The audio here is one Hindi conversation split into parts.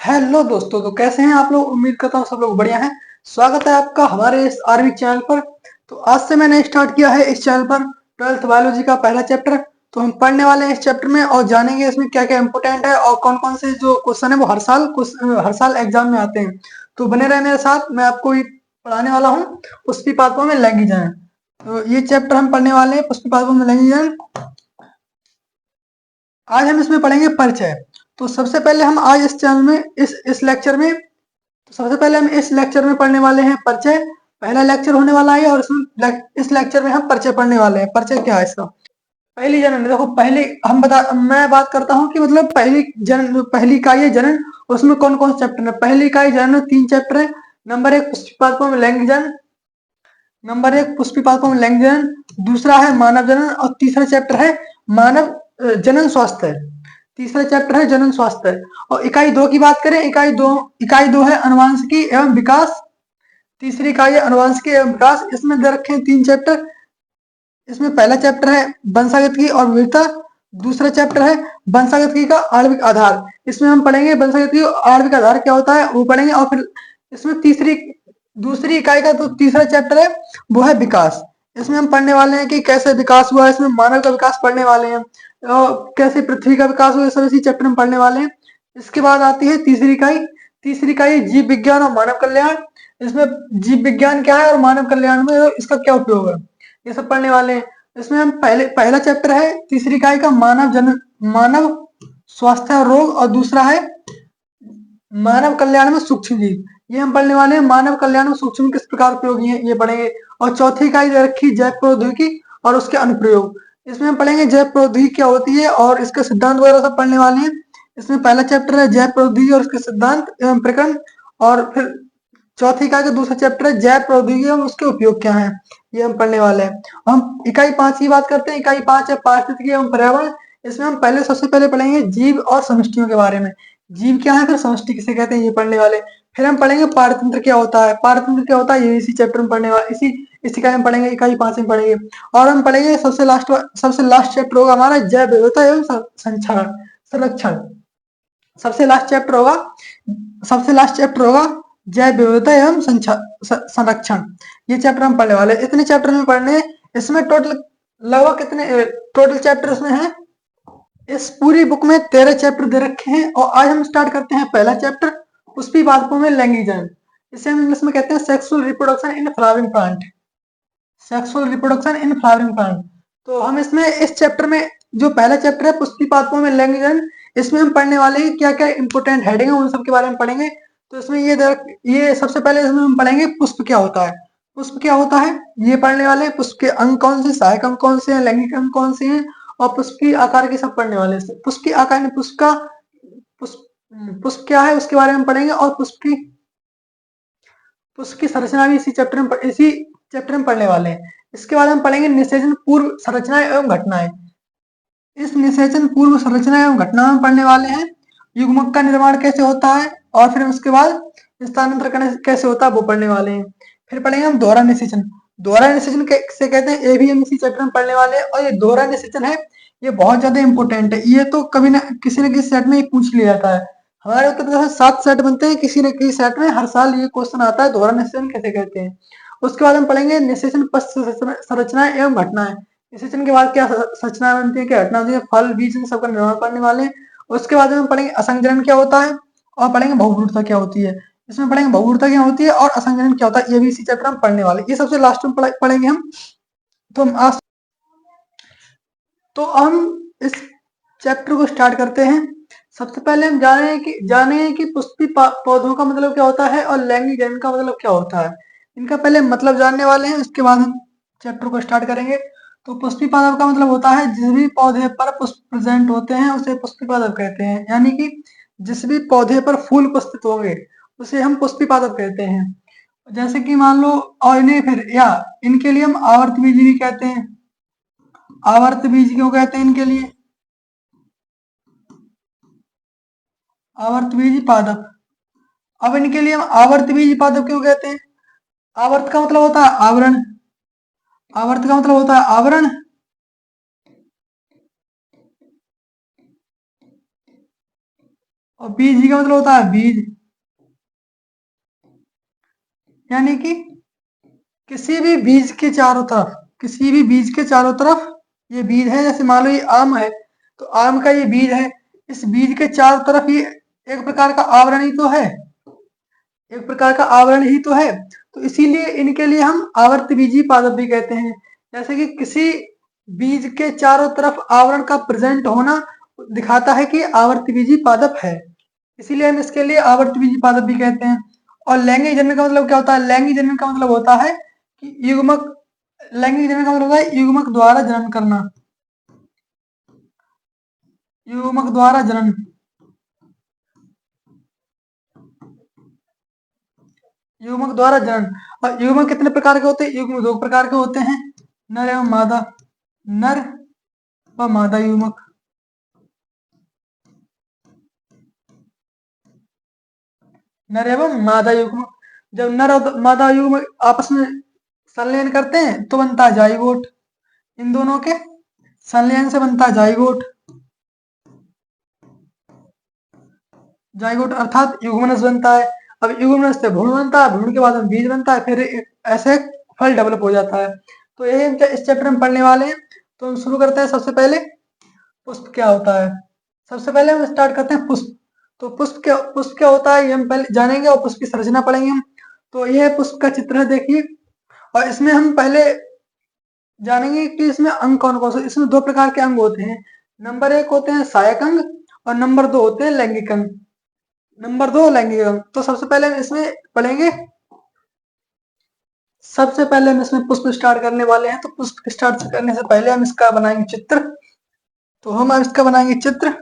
हेलो दोस्तों, तो कैसे हैं आप लोग। उम्मीद करता हूँ सब लोग बढ़िया हैं। स्वागत है आपका हमारे इस आरवी चैनल पर। तो आज से मैंने स्टार्ट किया है इस चैनल पर 12th बायोलॉजी का पहला चैप्टर। तो हम पढ़ने वाले हैं इस चैप्टर में और जानेंगे इसमें क्या क्या इंपोर्टेंट है और कौन कौन से जो क्वेश्चन है वो हर साल एग्जाम में आते हैं। तो बने रहे मेरे साथ, मैं आपको ये पढ़ाने वाला हूँ पुष्पी पादपों में लैंगिक जनन। तो ये चैप्टर हम पढ़ने वाले हैं पुष्पी पादपों में लैंगिक जनन। आज हम इसमें पढ़ेंगे परिचय। तो सबसे पहले हम आज इस चैनल में इस लेक्चर में तो सबसे पहले हम इस लेक्चर में पढ़ने वाले हैं परिचय। पहला लेक्चर होने वाला है और इसमें इस लेक्चर में हम परिचय पढ़ने वाले हैं। परिचय क्या है इसका। पहली जनन, देखो पहली मैं बात करता हूँ कि मतलब पहली इकाई है जनन। उसमें कौन कौन से चैप्टर है। पहली इकाई जनन में 3 चैप्टर है। नंबर 1 पुष्पिपादपों में लैंगिक जनन। नंबर 1 पुष्पिपादपों में लैंगिक जनन। दूसरा है मानव जनन और तीसरा चैप्टर है मानव जनन स्वास्थ्य। तीसरा चैप्टर है जनन स्वास्थ्य। और इकाई 2 की बात करें, इकाई दो है अनुवांशिकी एवं विकास। तीसरी इकाई है अनुवांशिकी एवं विकास। इसमें दे रखे हैं 3 चैप्टर। इसमें पहला चैप्टर है वंशागतिकी और विविधता। दूसरा चैप्टर है वंशागतिकी का आणविक आधार। इसमें हम पढ़ेंगे वंशागतिकी और आणविक आधार क्या होता है वो पढ़ेंगे। और फिर इसमें दूसरी इकाई का जो तीसरा चैप्टर है वो है विकास। इसमें हम पढ़ने वाले हैं कि कैसे विकास हुआ। इसमें मानव का विकास पढ़ने वाले हैं और कैसे पृथ्वी का विकास हुआ, ये सब इसी चैप्टर में पढ़ने वाले हैं। इसके बाद आती है तीसरी इकाई। तीसरी इकाई जीव विज्ञान और मानव कल्याण। इसमें जीव विज्ञान क्या है और मानव कल्याण में इसका क्या उपयोग है, ये सब पढ़ने वाले हैं। इसमें हम पहला चैप्टर है तीसरी इकाई का मानव स्वास्थ्य और रोग। और दूसरा है मानव कल्याण में सूक्ष्म जीव। ये हम पढ़ने वाले हैं। मानव कल्याण में सूक्ष्म किस प्रकार उपयोगी है ये पढ़ेंगे। और चौथी इकाई दे रखी जैव प्रौद्योगिकी और उसके अनुप्रयोग। इसमें हम पढ़ेंगे जैव प्रौद्योगिकी क्या होती है और इसके सिद्धांत वगैरह सब पढ़ने वाले हैं। इसमें पहला चैप्टर है जैव प्रौद्योगिकी और उसके सिद्धांत एवं प्रकरण। और फिर चौथी इकाई का दूसरा चैप्टर है जैव प्रौद्योगिकी और उसके उपयोग क्या है, ये हम पढ़ने वाले हैं। हम इकाई 5 की बात करते हैं। इकाई 5 है पारिस्थितिकी एवं पर्यावरण। इसमें हम सबसे पहले पढ़ेंगे जीव और समष्टियों के बारे में। जीव क्या है फिर समष्टि किसे कहते हैं ये पढ़ने वाले। फिर हम पढ़ेंगे पारतंत्र क्या होता है। पारतंत्र क्या होता है ये इसी चैप्टर में पढ़ने वाले, इस इकाई में पढ़ेंगे, इकाई 5 में पढ़ेंगे। और हम पढ़ेंगे सबसे लास्ट चैप्टर होगा हमारा जैव विविधता एवं संरक्षण। सबसे लास्ट चैप्टर होगा सबसे लास्ट चैप्टर होगा जैव विविधता एवं संरक्षण। ये चैप्टर हम पढ़ने वाले। इतने चैप्टर में पढ़ने। इसमें टोटल लगभग कितने टोटल चैप्टर इसमें हैं। इस पूरी बुक में 13 चैप्टर दे रखे हैं। और आज हम स्टार्ट करते हैं पहला चैप्टर पुष्पी पादपों में लैंगिक जनन। इसे हम इंग्लिश में कहते हैं sexual reproduction in flowering plant. Sexual reproduction in flowering plant. तो हम इसमें इस चैप्टर में जो पहला चैप्टर है पुष्पी पादपों में लैंगिक जनन, इसमें हम पढ़ने वाले हैं क्या क्या इंपोर्टेंट हेडिंग है उन सब के बारे में पढ़ेंगे। तो इसमें ये सबसे पहले इसमें हम पढ़ेंगे पुष्प क्या होता है। पुष्प क्या होता है ये पढ़ने वाले हैं। पुष्प के अंग कौन से, सहायक अंग कौन से हैं, लैंगिक अंग कौन से हैं और पुष्प की आकार की सब पढ़ने वाले हैं। पुष्प की आकार में पुष्प क्या है उसके बारे में पढ़ेंगे। और पुष्प की संरचना भी इसी चैप्टर में पढ़ने वाले हैं। इसके बाद हम पढ़ेंगे निषेचन पूर्व संरचनाएं एवं घटनाएं। इस निषेचन पूर्व संरचना एवं घटना में पढ़ने वाले हैं। युग्मक का निर्माण कैसे होता है और फिर उसके बाद स्थानांतरण कैसे होता है वो पढ़ने वाले हैं। फिर पढ़ेंगे हम दोहरा निषेचन। दोहरा निषेचन से कहते हैं, ये भी हम इसी चैप्टर में पढ़ने वाले हैं। और ये दोहरा निषेचन है, ये बहुत ज्यादा इंपॉर्टेंट है। ये तो कभी ना किसी सेट में पूछ लिया जाता है। हमारे उत्तर प्रदेश में 7 सेट बनते हैं, किसी न किसी सेट में हर साल ये क्वेश्चन आता है दोहरा निषेचन कैसे कहते हैं। उसके बाद हम पढ़ेंगे निषेचन पश्च संरचनाएं एवं घटनाएं। निषेचन के बाद क्या संरचना बनती है, क्या घटना होती है, फल बीज सबका निर्माण करने वाले हैं। उसके बाद हम पढ़ेंगे असंजनन क्या होता है और पढ़ेंगे बहुरूपता क्या होती है। इसमें पढ़ेंगे बहुरूपता क्या होती है और असंजनन क्या होता है, ये भी इसी चैप्टर में पढ़ने वाले। ये सबसे लास्ट में पढ़ेंगे हम। तो हम आज तो हम इस चैप्टर को स्टार्ट करते हैं। सबसे पहले हम जाने कि पुष्पी पौधों का मतलब क्या होता है और लैंगिक जनन का मतलब क्या होता है। इनका पहले मतलब जानने वाले हैं, उसके बाद हम चैप्टर को स्टार्ट करेंगे। तो पुष्पी पादप का मतलब होता है जिस भी पौधे पर पुष्प प्रेजेंट होते हैं उसे पुष्पी पादप कहते हैं। यानी कि जिस भी पौधे पर फूल उपस्थित होंगे उसे हम पुष्पी पादप कहते हैं। जैसे कि मान लो, और इन्हें फिर या इनके लिए हम आवर्त बीज भी कहते हैं। आवर्त बीज क्यों कहते हैं इनके लिए, आवर्त बीज पादप। अब इनके लिए हम आवर्त बीज पादप क्यों कहते हैं। आवर्त का मतलब होता है आवरण। आवर्त का मतलब होता है आवरण। और बीज का मतलब होता है बीज, यानी कि किसी भी बीज के चारों तरफ, किसी भी बीज के चारों तरफ ये बीज है। जैसे मान लो ये आम है, तो आम का ये बीज है, इस बीज के चारों तरफ ये एक प्रकार का आवरण ही तो है, एक प्रकार का आवरण ही तो है। तो इसीलिए इनके लिए हम आवर्तबीजी पादप भी कहते हैं। जैसे कि किसी बीज के चारों तरफ आवरण का प्रेजेंट होना दिखाता है कि आवर्तबीजी पादप है, इसीलिए हम इसके लिए आवर्तबीजी पादप भी कहते हैं। और लैंगिक जनन का मतलब क्या होता है? लैंगिक जनन का मतलब होता है कि युग्मक, लैंगिक जनन का मतलब होता है युग्मक द्वारा जनन करना, युग्मक द्वारा जनन। युग्मक द्वारा जनन। और युग्मक कितने प्रकार के होते हैं? युग्मक दो प्रकार के होते हैं, नर एवं मादा, नर व मादा युग्मक। नर एवं मादा युग्मक, जब नर और मादा युग्मक आपस में संलयन करते हैं तो बनता है जाइगोट, इन दोनों के संलयन से बनता है जाइगोट। जाइगोट अर्थात युग्मनज बनता है। अब युग्मनज से भ्रूण बनता है, भ्रूण के बाद में बीज बनता है, फिर ऐसे फल डेवलप हो जाता है। तो यही हम इस चैप्टर में पढ़ने वाले हैं। तो हम शुरू करते हैं। सबसे पहले पुष्प क्या होता है? सबसे पहले हम स्टार्ट करते हैं पुष्प। तो पुष्प क्या होता है ये हम पहले जानेंगे, और पुष्प की संरचना पढ़ेंगे हम। तो यह पुष्प का चित्र है, देखिए। और इसमें हम पहले जानेंगे कि इसमें अंग कौन कौन से। इसमें दो प्रकार के अंग होते हैं, नंबर एक होते हैं सहायक अंग और नंबर दो होते हैं लैंगिक अंग। नंबर दो लैंगिक अंग। तो सबसे पहले हम इसमें पढ़ेंगे, सबसे पहले हम इसमें पुष्प स्टार्ट करने वाले हैं। तो पुष्प स्टार्ट करने से पहले हम इसका बनाएंगे चित्र। तो हम अब इसका बनाएंगे चित्र।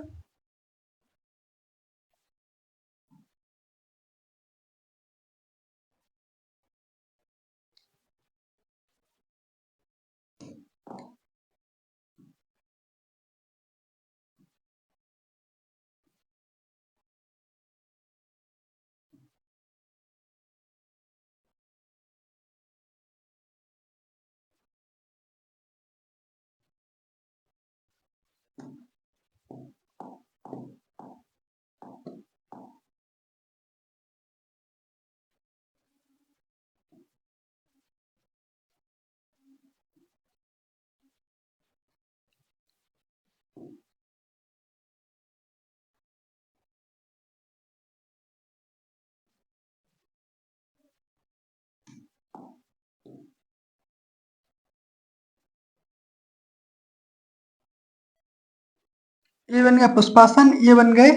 ये बन गया पुष्पासन, ये बन गए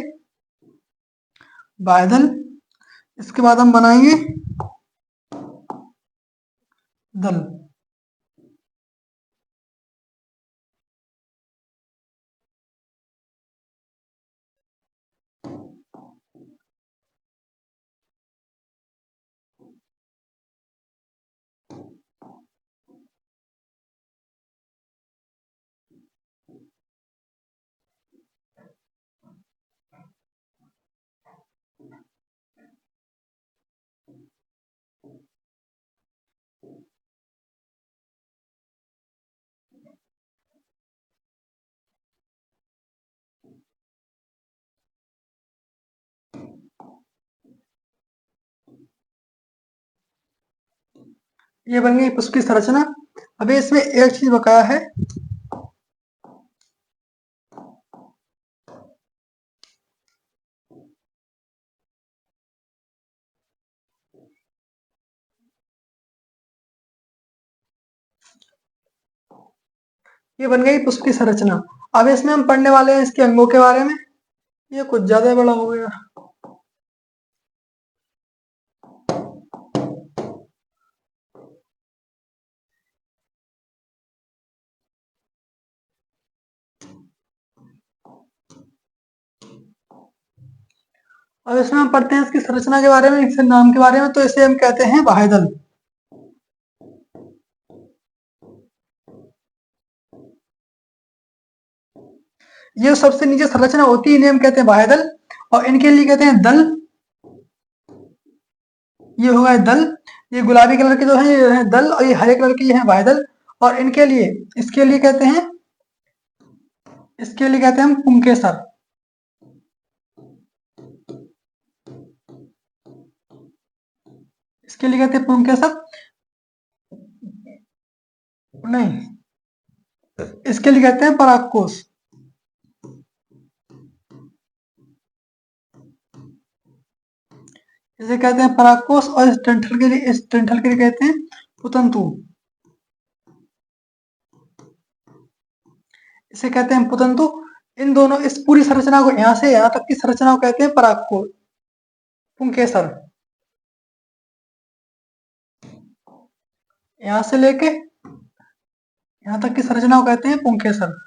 बादल। इसके बाद हम बनाएंगे दल। ये बन गई पुष्प की संरचना। अभी इसमें एक चीज बकाया है, ये बन गई पुष्प की संरचना। अब इसमें हम पढ़ने वाले हैं इसके अंगों के बारे में। ये कुछ ज्यादा बड़ा हो गया। अब इसमें हम पढ़ते हैं इसकी संरचना के बारे में, इसके नाम के बारे में। तो इसे हम कहते हैं बाह्यदल। ये सबसे नीचे संरचना होती है, इन्हें हम कहते हैं बाह्यदल। और इनके लिए कहते हैं दल। ये हो गए दल। ये गुलाबी कलर के जो है ये है दल, और ये हरे कलर के ये है बाह्यदल। और इनके लिए, इसके लिए कहते हैं, इसके लिए कहते हैं हम पुंकेसर। इसके लिए कहते हैं पुंकेसर, नहीं, इसके लिए कहते हैं परागकोश। इसे कहते हैं परागकोश, और इस डंठल के लिए कहते हैं पुतंतु। इसे कहते हैं पुतंतु। इन दोनों, इस पूरी संरचना को, यहां से यहां तक की संरचना को कहते हैं परागकोश, पुंकेसर। यहां से लेके यहां तक की संरचना को कहते हैं पुंकेसर।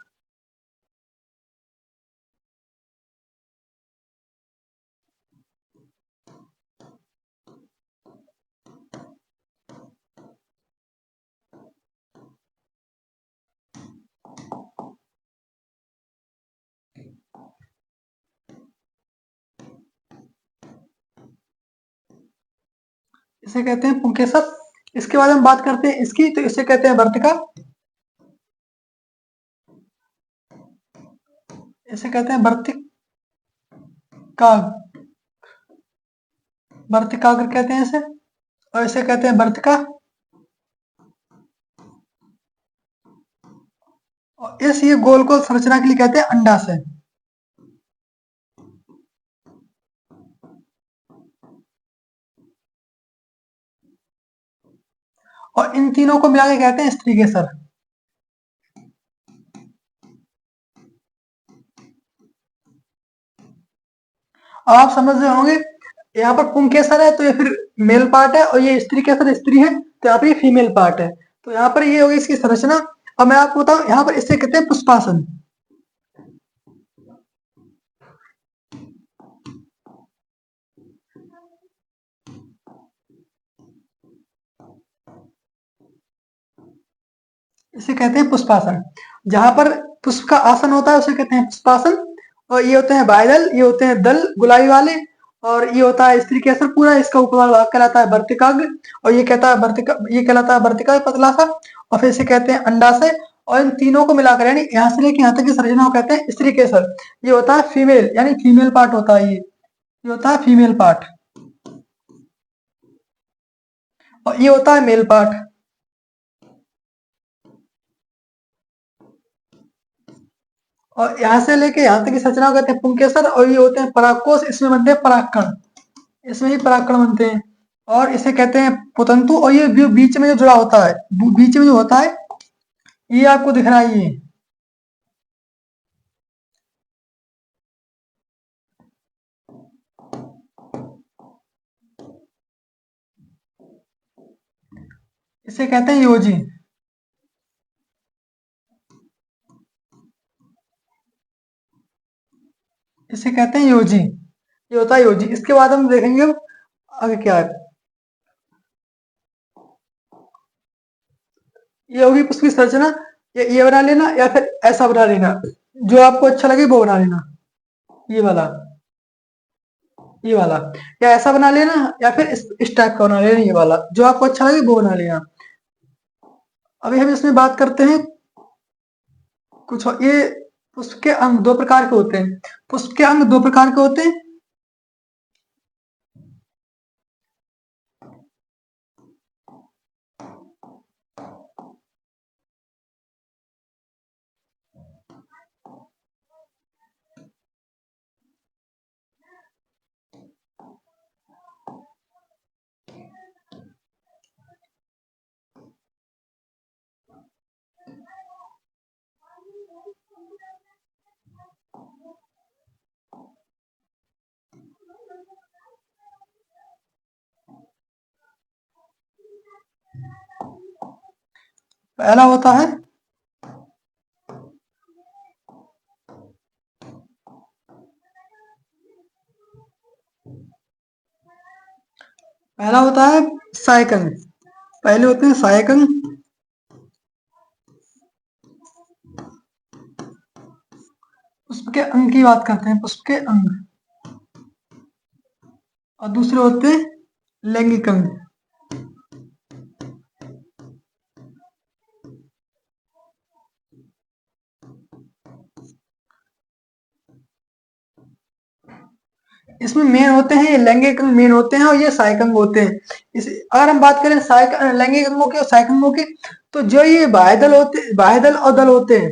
इसे कहते हैं पुंकेसर। इसके बाद हम बात करते हैं इसकी, तो इसे कहते हैं वर्तिका। इसे कहते हैं वर्तिकाग्र, वर्तिकाग्र कहते हैं इसे, और इसे कहते हैं वर्तिका। और इस ये गोल गोल संरचना के लिए कहते हैं अंडाशय। और इन तीनों को मिला के कहते हैं स्त्रीकेसर। अब आप समझ रहे होंगे, यहाँ पर पुंकेसर है तो ये फिर मेल पार्ट है, और ये स्त्रीकेसर स्त्री है तो यहाँ पर ये फीमेल पार्ट है। तो यहाँ पर ये होगी इसकी संरचना। और मैं आपको बताऊं, यहाँ पर इसे कहते हैं पुष्पासन। इसे कहते हैं पुष्पासन। जहां पर पुष्प का आसन होता है उसे कहते हैं पुष्पासन। और ये होते हैं बाह्यदल, ये होते हैं दल गुलाबी वाले, और ये होता है स्त्री केसर पूरा, इसका ऊपर भाग कहलाता है वर्तिकाग्र, और ये कहता है वर्तिका, ये कहलाता है वर्तिका पतला सा, और फिर इसे कहते हैं अंडाशय। और इन तीनों को मिलाकर, यानी यहाँ से लेके यहाँ तक की संरचना को कहते हैं स्त्री केसर। ये होता है फीमेल, यानी फीमेल पार्ट होता है ये होता है फीमेल पार्ट, और ये होता है मेल पार्ट। और यहाँ से लेके यहाँ तक की संरचना को कहते हैं पुंकेसर, और ये होते हैं परागकोश, इसमें बनते हैं परागकण, इसमें ही परागकण बनते हैं। और इसे कहते हैं पुतंतु, और ये बीच में जो जुड़ा होता है, बीच में जो होता है, ये आपको दिख रहा है ये, इसे कहते हैं योजी। इसे कहते हैं योजी, ये होता है योजी। इसके बाद हम देखेंगे आगे क्या है। ये होगी उसकी संरचना, ये बना लेना या फिर ऐसा बना लेना, जो आपको अच्छा लगे वो बना लेना, ये वाला, ये वाला, या ऐसा बना लेना, या फिर इस टाइप का बना लेना, ये वाला, जो आपको अच्छा लगे वो बना लेना। अभी हम इसमें बात करते हैं कुछ ये पुष्प के अंग दो प्रकार के होते हैं। पुष्प के अंग दो प्रकार के होते हैं। पहला होता है पहला होता है सायकन। पहले होते हैं सायकन। पुष्प के अंग की बात करते हैं, पुष्प के अंग। और दूसरे होते हैं लैंगिक अंग। इसमें मेन होते हैं, ये लैंगिक अंग मेन होते हैं और ये सहायक अंग होते हैं। इस अगर हम बात करें लैंगिक अंगों की और सहायक अंगों की, तो जो ये बाह्य दल और दल होते हैं,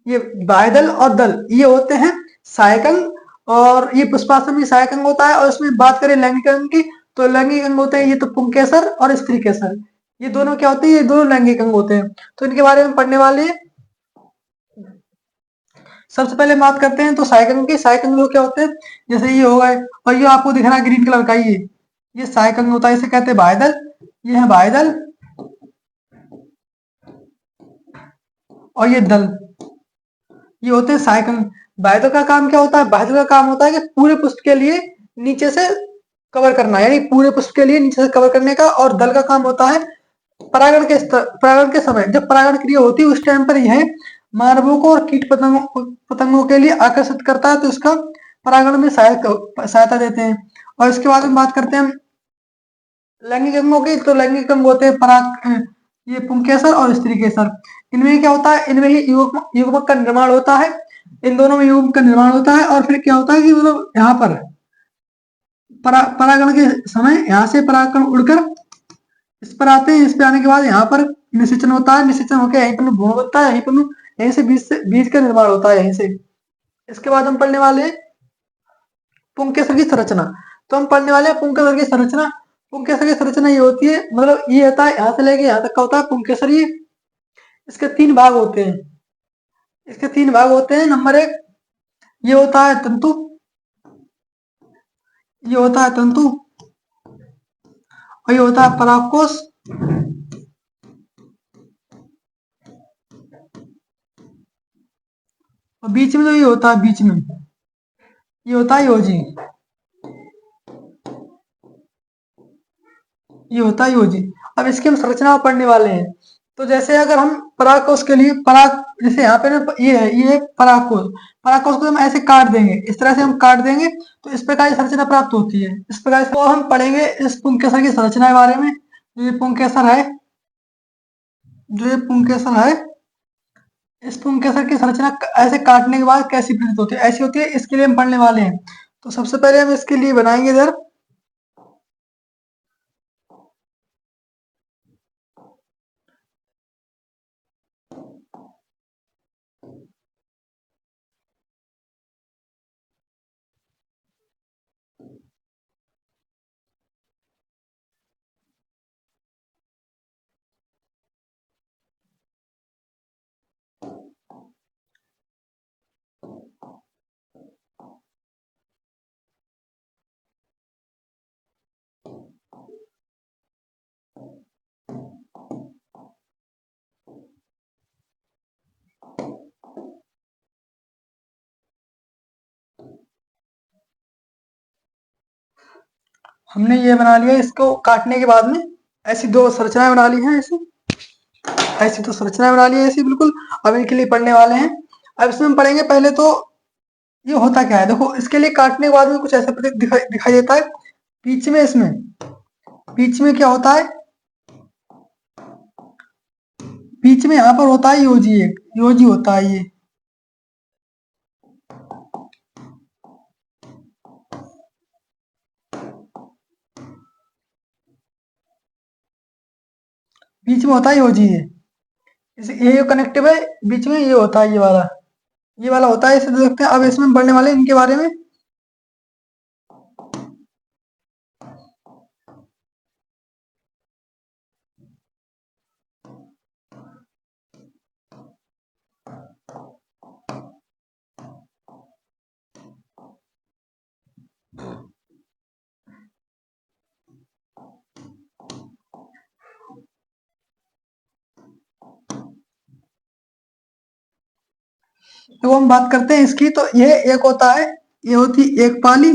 ये बाह्य दल और दल ये होते हैं सहायक अंग, और ये पुष्पासन भी सहायक अंग होता है। और इसमें बात करें लैंगिक अंग की, तो लैंगिक अंग होते हैं ये तो पुंकेसर और स्त्री केसर, ये दोनों क्या होते हैं, ये दोनों लैंगिक अंग होते हैं। तो इनके बारे में पढ़ने वाले हैं। सबसे पहले बात करते हैं तो सहायक अंग की। सहायक अंग क्या होते हैं, जैसे ये हो गए, और ये आपको दिख रहा है ग्रीन कलर का, ये सहायक अंग होता है, इसे कहते हैं बाह्यदल। ये है बाह्यदल और ये दल, ये होते हैं सहायक अंग। बाह्यदल का काम क्या होता है, बाह्यदल का काम होता है कि पूरे पुष्प के लिए नीचे से कवर करना, यानी पूरे पुष्प के लिए नीचे से कवर करने का। और दल का काम होता है परागण के समय, जब परागण क्रिया होती है उस टाइम पर यह मानवों को और कीट पतंगों के लिए आकर्षित करता है, तो इसका परागण में सहायता देते हैं। और इसके बाद हम बात करते हैं लैंगिक अंगों की। तो लैंगिक अंग होते हैं ये पुंकेसर और स्त्री केसर। इनमें क्या होता है, इनमें ही युग्मक का निर्माण होता है, इन दोनों में युग्मक का निर्माण होता है। और फिर क्या होता है कि मतलब यहाँ पर परागण के समय यहाँ से परागकण उड़कर इस पर आते हैं, इस पे आने के बाद यहाँ पर निषेचन होता है, निषेचन होकर यहीं पर भ्रूण बनता है, यहीं से बीज का निर्माण होता है यहीं से। इसके बाद हम पढ़ने वाले हैं पुंकेसर की संरचना। तो हम पढ़ने वाले हैं पुंकेसर की संरचना। पुंकेसर की संरचना ये होती है, मतलब ये होता है यहाँ से लेके यहाँ तक का होता है पुंकेसर। ये इसके तीन भाग होते हैं, इसके तीन भाग होते हैं। नंबर एक, ये होता है तंतु, ये होता है तंतु, और ये होता है परागकोश, और बीच में जो ये होता है, बीच में ये होता है योजी, ये होता है योजी। अब इसकी हम संरचना पढ़ने वाले हैं। तो जैसे अगर हम परागकोश के लिए जैसे यहाँ पे ना ये है, ये परागकोश, परागकोश को हम ऐसे काट देंगे, इस तरह से हम काट देंगे तो इस प्रकार की संरचना प्राप्त होती है। इस प्रकार से तो हम पढ़ेंगे इस पुंकेसर की संरचना के बारे में। ये पुंकेसर है, जो ये पुंकेसर है, इस पुंकेसर की संरचना ऐसे काटने के बाद कैसी प्रतीत होती है, ऐसी होती है, इसके लिए हम पढ़ने वाले हैं। तो सबसे पहले हम इसके लिए बनाएंगे इधर हमने ये बना लिया, इसको काटने के बाद में ऐसी दो संरचनाएं बना ली हैं, ऐसी तो संरचनाएं बना ली है ऐसी बिल्कुल। अब इनके लिए पढ़ने वाले हैं। अब इसमें हम पढ़ेंगे पहले तो ये होता क्या है। देखो इसके लिए काटने के बाद में कुछ ऐसा प्रतीक दिखाई देता है। बीच में इसमें बीच में क्या होता है, बीच में यहाँ पर होता है योजी, एक योजी होता है ये, बीच में होता है योजी ये जो कनेक्टिव है, बीच में ये होता है, ये वाला होता है, इसे देख सकते हैं। अब इसमें पढ़ने वाले हैं इनके बारे में। तो हम बात करते हैं इसकी। तो ये एक होता है, ये होती एक पाली,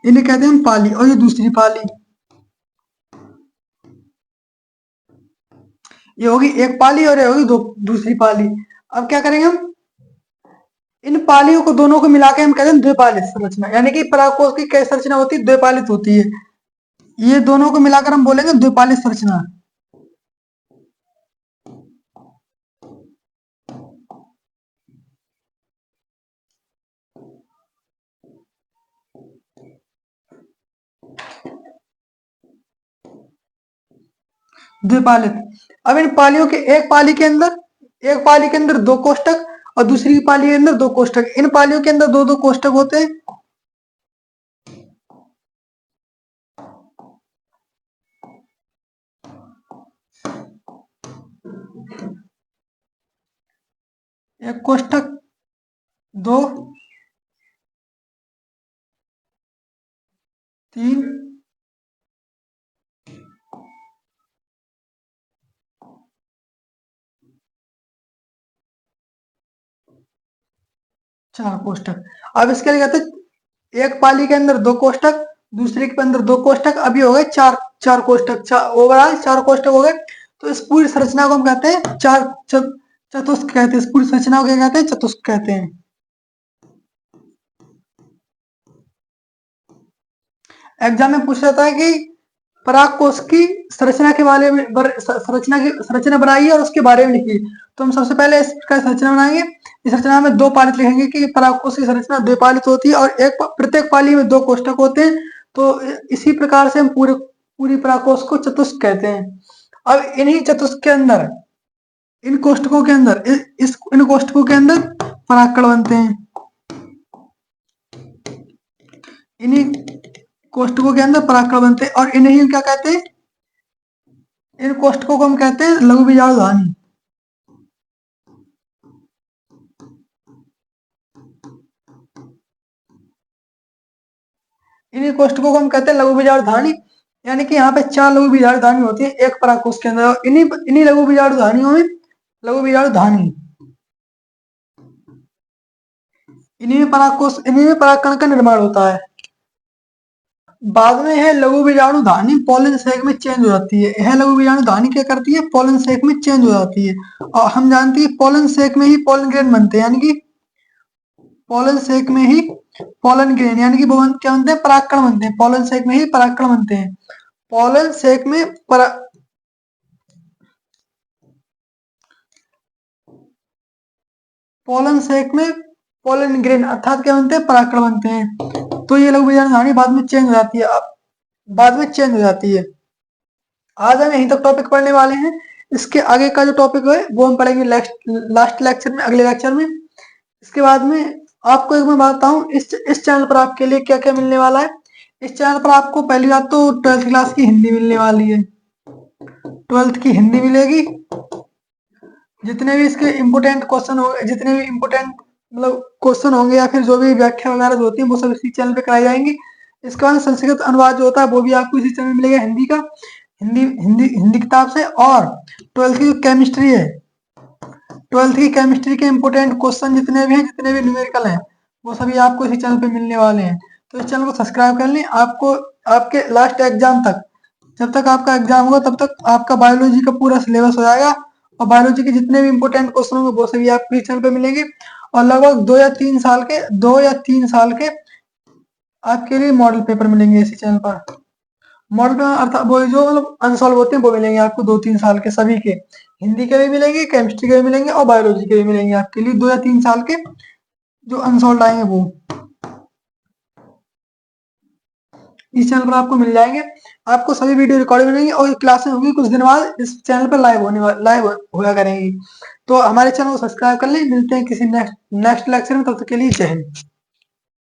इन्हें कहते हैं हम पाली, और ये दूसरी पाली, ये होगी एक पाली और ये होगी दूसरी पाली। अब क्या करेंगे हम, इन पालियों को दोनों को मिला के हम कहते हैं द्विपालित संरचना, यानी कि परागकोश की कैसी संरचना होती है, द्विपालित होती है। ये दोनों को मिलाकर हम बोलेंगे द्विपालित संरचना। द्विपालित। अब इन पालियों के एक पाली के अंदर दो कोष्टक और दूसरी पाली के अंदर दो कोष्टक, इन पालियों के अंदर दो दो कोष्टक होते हैं। एक कोष्टक, दो, तीन, चार कोष्टक। अब इसके लिए कहते हैं एक पाली के अंदर दो कोष्टक, दूसरे के अंदर दो कोष्टक, अभी हो गए चार चार कोष्टक, ओवरऑल चार कोष्टक हो गए। तो इस पूरी संरचना को हम कहते हैं चतुष्क कहते हैं। इस पूरी संरचना को क्या कहते हैं? चतुष्क कहते हैं। एग्जाम में पूछ रहा है कि पराग कोश की संरचना के बारे में संरचना बनाइए और उसके बारे में लिखिए। तो हम सबसे पहले इसका संरचना बनाएंगे। इस संरचना में दो पालित लिखेंगे कि पराग कोश की संरचना द्विपालित होती है और प्रत्येक पाली में दो कोष्टक होते हैं। तो इसी प्रकार से हम पूरी पराग कोश को चतुष्क कहते हैं। अब इन्हीं चतुष्क के अंदर, इन कोष्टकों के अंदर, इन कोष्टकों के अंदर परागकण बनते हैं। इन्हीं कोष्टकों के अंदर परागकण बनते हैं और इन्हें क्या कहते हैं? इन कोष्टकों को हम कहते हैं लघु बीजाणु धानी। इन्हीं कोष्टकों को हम कहते हैं लघु बीजाणु धानी। यानी कि यहाँ पे चार लघु बीजाणु धानी होती है एक परागकोश के अंदर। इन्हीं लघु बीजाणु धानियों में लघु बीजाणु धानी, इन्हीं में परागकण का निर्माण होता है। बाद में यह लघु बीजाणु धानी पोलन सेक में चेंज हो जाती है। यह लघु बीजाणु धानी क्या करती है? पोलन सेक में चेंज हो जाती है। और हम जानते हैं पोलन सेक में ही पोलन ग्रेन बनते हैं, यानी कि पोलन सेक में ही पोलन ग्रेन यानी कि क्या बनते हैं? परागकण बनते हैं। पोलन सेक में ही परागकण बनते हैं। पोलन सेक में पोलन सेक में पोलन ग्रेन अर्थात क्या बनते हैं? परागकण बनते हैं। तो ये लघु बीजाणु धानी बाद में चेंज हो जाती है। आज हम यहीं तक टॉपिक पढ़ने वाले हैं। इसके आगे का जो टॉपिक है वो हम पढ़ेंगे लास्ट लेक्चर में, अगले लेक्चर में। इसके बाद में आपको एक मैं बताता हूँ इस चैनल पर आपके लिए क्या क्या मिलने वाला है। इस चैनल पर आपको पहली बात तो 12th क्लास की हिंदी मिलने वाली है। 12th की हिंदी मिलेगी। जितने भी इसके इम्पोर्टेंट क्वेश्चन होंगे, जितने भी इम्पोर्टेंट मतलब क्वेश्चन होंगे या फिर जो भी व्याख्या वगैरह जो होती है वो सब इसी चैनल पे कराई जाएंगी। इसके बाद संस्कृत अनुवाद जो होता है वो भी आपको इसी चैनल में मिलेगा, हिंदी का, हिंदी किताब से। और 12th की जो केमिस्ट्री है, 12th की केमिस्ट्री के इम्पोर्टेंट क्वेश्चन जितने भी हैं, जितने भी न्यूमेरिकल हैं, वो सभी आपको इसी चैनल पे मिलने वाले हैं। तो इस चैनल को सब्सक्राइब कर लें। आपको आपके लास्ट एग्जाम तक, जब तक आपका एग्जाम होगा तब तक आपका बायोलॉजी का पूरा सिलेबस हो जाएगा और बायोलॉजी के जितने भी इम्पोर्टेंट क्वेश्चन होंगे वो सभी आपको इस चैनल पे मिलेंगे। और लगभग 2 या 3 साल के आपके लिए मॉडल पेपर मिलेंगे इसी चैनल पर। मॉडल पेपर अर्थात वो जो मतलब अनसॉल्व होते हैं वो मिलेंगे आपको 2-3 साल के सभी के। हिंदी के भी मिलेंगे, केमिस्ट्री के भी मिलेंगे और बायोलॉजी के भी मिलेंगे आपके लिए 2 या 3 साल के जो अनसॉल्व आएंगे वो इस चैनल पर आपको मिल जाएंगे। आपको सभी वीडियो रिकॉर्ड मिलेंगे और क्लासेस होंगी कुछ दिन बाद इस चैनल पर लाइव होया करेंगी। तो हमारे चैनल को सब्सक्राइब कर लें। मिलते हैं किसी नेक्स्ट लेक्चर में, तब तक के लिए जय हिंद।